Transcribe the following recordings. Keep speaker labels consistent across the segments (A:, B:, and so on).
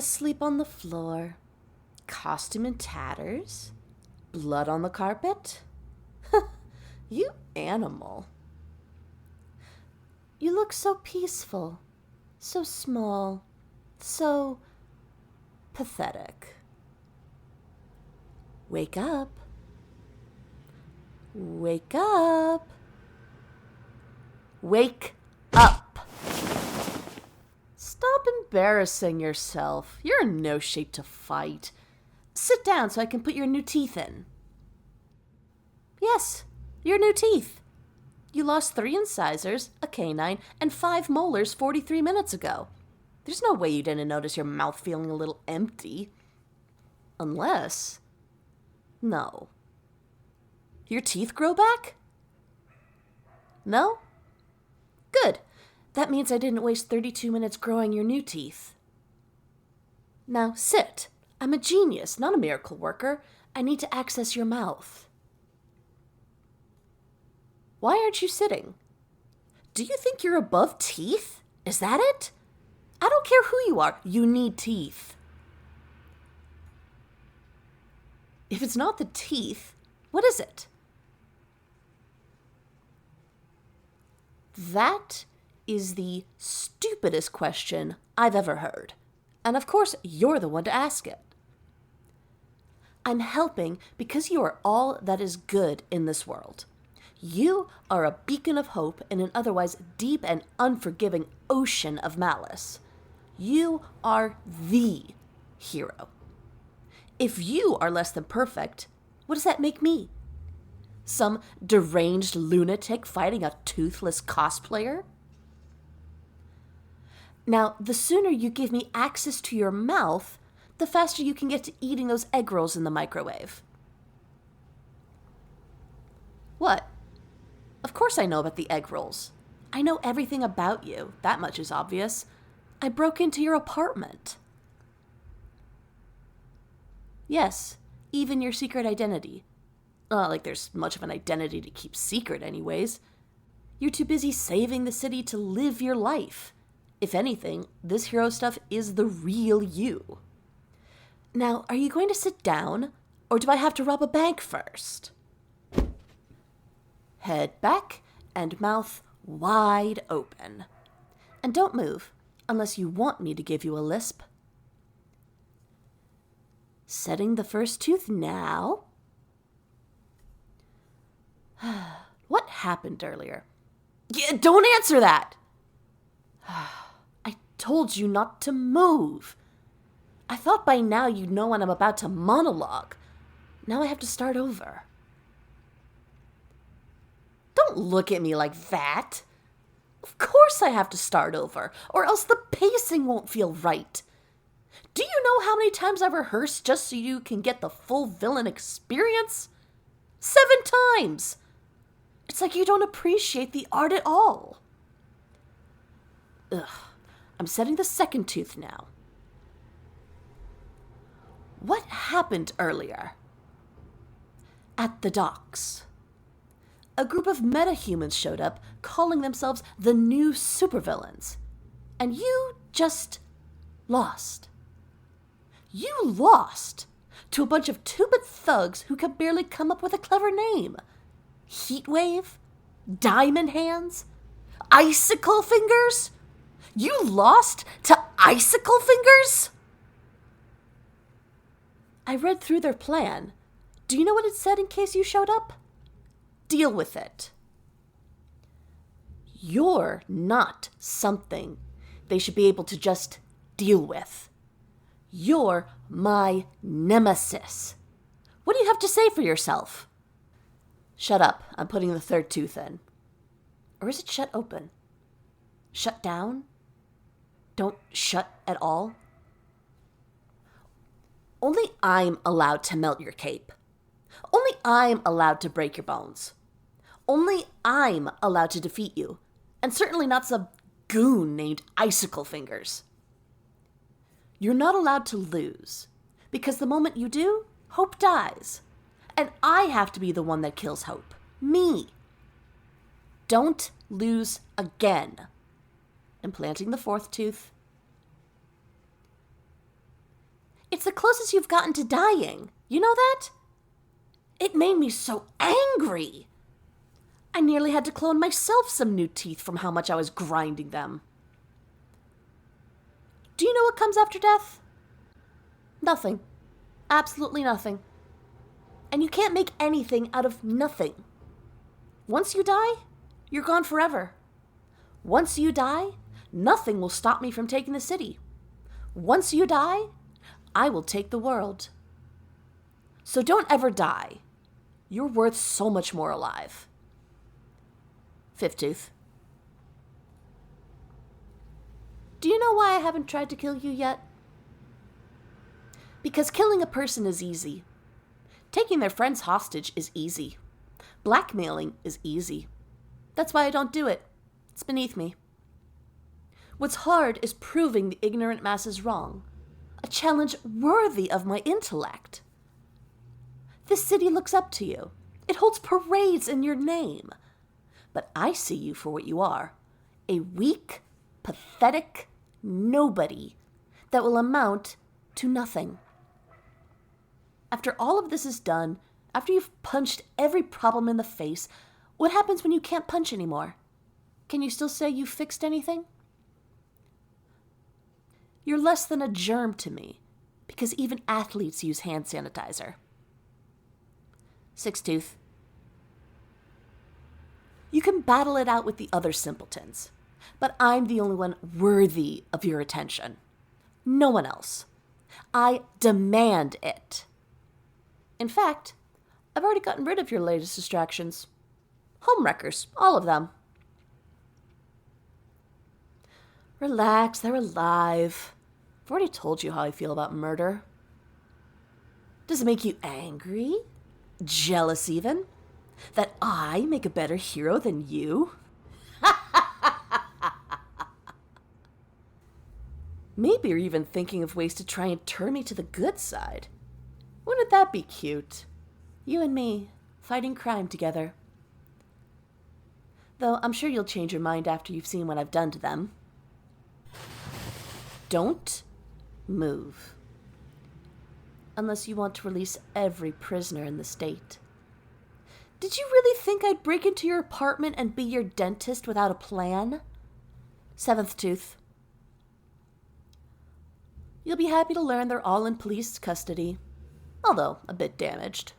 A: asleep on the floor, costume in tatters, blood on the carpet. You animal. You look so peaceful, so small, so pathetic. Wake up. Wake up. Wake up. Stop embarrassing yourself. You're in no shape to fight. Sit down so I can put your new teeth in. Yes, your new teeth. You lost 3 incisors, a canine, and 5 molars 43 minutes ago. There's no way you didn't notice your mouth feeling a little empty. Unless... No. Your teeth grow back? No? Good. That means I didn't waste 32 minutes growing your new teeth. Now sit. I'm a genius, not a miracle worker. I need to access your mouth. Why aren't you sitting? Do you think you're above teeth? Is that it? I don't care who you are. You need teeth. If it's not the teeth, what is it? That is the stupidest question I've ever heard. And of course, you're the one to ask it. I'm helping because you are all that is good in this world. You are a beacon of hope in an otherwise deep and unforgiving ocean of malice. You are the hero. If you are less than perfect, what does that make me? Some deranged lunatic fighting a toothless cosplayer? Now, the sooner you give me access to your mouth, the faster you can get to eating those egg rolls in the microwave. What? Of course I know about the egg rolls. I know everything about you. That much is obvious. I broke into your apartment. Yes, even your secret identity. Like there's much of an identity to keep secret anyways. You're too busy saving the city to live your life. If anything, this hero stuff is the real you. Now, are you going to sit down, or do I have to rob a bank first? Head back and mouth wide open. And don't move, unless you want me to give you a lisp. Setting the first tooth now. What happened earlier? Yeah, don't answer that! I told you not to move. I thought by now you'd know when I'm about to monologue. Now I have to start over. Don't look at me like that. Of course I have to start over, or else the pacing won't feel right. Do you know how many times I've rehearsed just so you can get the full villain experience? 7 times! It's like you don't appreciate the art at all. Ugh. I'm setting the second tooth now. What happened earlier? At the docks. A group of metahumans showed up, calling themselves the new Supervillains. And you just lost. You lost to a bunch of two-bit thugs who could barely come up with a clever name. Heatwave? Diamond Hands? Icicle Fingers? You lost to Icicle Fingers? I read through their plan. Do you know what it said in case you showed up? Deal with it. You're not something they should be able to just deal with. You're my nemesis. What do you have to say for yourself? Shut up. I'm putting the third tooth in. Or is it shut open? Shut down? Don't shut at all? Only I'm allowed to melt your cape. Only I'm allowed to break your bones. Only I'm allowed to defeat you. And certainly not some goon named Icicle Fingers. You're not allowed to lose. Because the moment you do, hope dies. And I have to be the one that kills hope. Me. Don't lose again. Implanting the fourth tooth. It's the closest you've gotten to dying. You know that? It made me so angry. I nearly had to clone myself some new teeth from how much I was grinding them. Do you know what comes after death? Nothing. Absolutely nothing. And you can't make anything out of nothing. Once you die, you're gone forever. Once you die, nothing will stop me from taking the city. Once you die, I will take the world. So don't ever die. You're worth so much more alive. Fifth Tooth. Do you know why I haven't tried to kill you yet? Because killing a person is easy. Taking their friends hostage is easy. Blackmailing is easy. That's why I don't do it. It's beneath me. What's hard is proving the ignorant masses wrong. A challenge worthy of my intellect. This city looks up to you. It holds parades in your name. But I see you for what you are. A weak, pathetic nobody that will amount to nothing. After all of this is done, after you've punched every problem in the face, what happens when you can't punch anymore? Can you still say you fixed anything? You're less than a germ to me, because even athletes use hand sanitizer. Sixth Tooth. You can battle it out with the other simpletons, but I'm the only one worthy of your attention. No one else. I demand it. In fact, I've already gotten rid of your latest distractions. Homewreckers, all of them. Relax, they're alive. I've already told you how I feel about murder. Does it make you angry? Jealous even? That I make a better hero than you? Maybe you're even thinking of ways to try and turn me to the good side. Wouldn't that be cute? You and me, fighting crime together. Though I'm sure you'll change your mind after you've seen what I've done to them. Don't move. Unless you want to release every prisoner in the state. Did you really think I'd break into your apartment and be your dentist without a plan? Seventh Tooth. You'll be happy to learn they're all in police custody, although a bit damaged.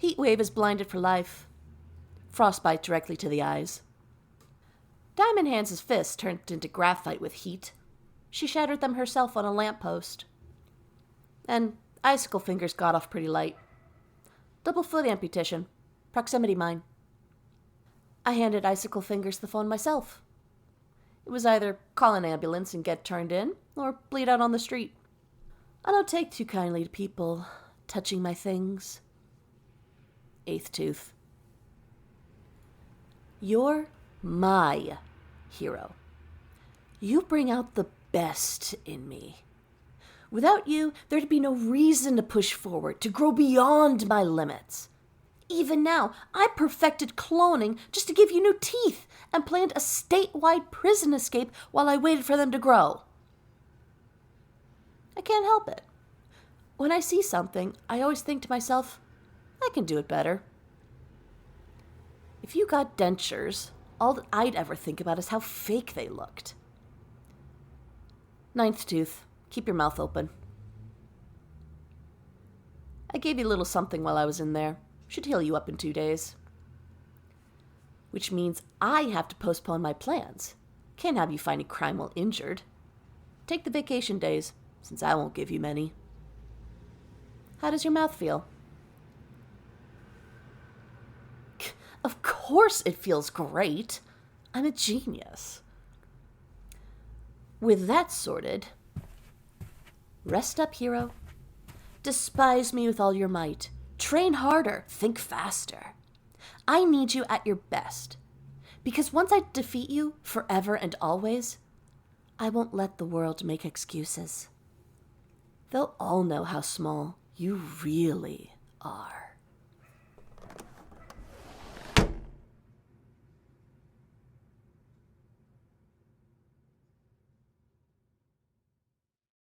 A: Heatwave is blinded for life. Frostbite directly to the eyes. Diamond Hands' fist turned into graphite with heat. She shattered them herself on a lamppost. And Icicle Fingers got off pretty light. Double foot amputation. Proximity mine. I handed Icicle Fingers the phone myself. It was either call an ambulance and get turned in, or bleed out on the street. I don't take too kindly to people touching my things. Eighth Tooth. You're my hero. You bring out the best in me. Without you, there'd be no reason to push forward, to grow beyond my limits. Even now, I perfected cloning just to give you new teeth and planned a statewide prison escape while I waited for them to grow. I can't help it. When I see something, I always think to myself, I can do it better. If you got dentures, all that I'd ever think about is how fake they looked. Ninth Tooth. Keep your mouth open. I gave you a little something while I was in there. Should heal you up in 2 days. Which means I have to postpone my plans. Can't have you finding crime while injured. Take the vacation days, since I won't give you many. How does your mouth feel? Of course it feels great. I'm a genius. With that sorted, rest up, hero. Despise me with all your might. Train harder. Think faster. I need you at your best. Because once I defeat you forever and always, I won't let the world make excuses. They'll all know how small you really are.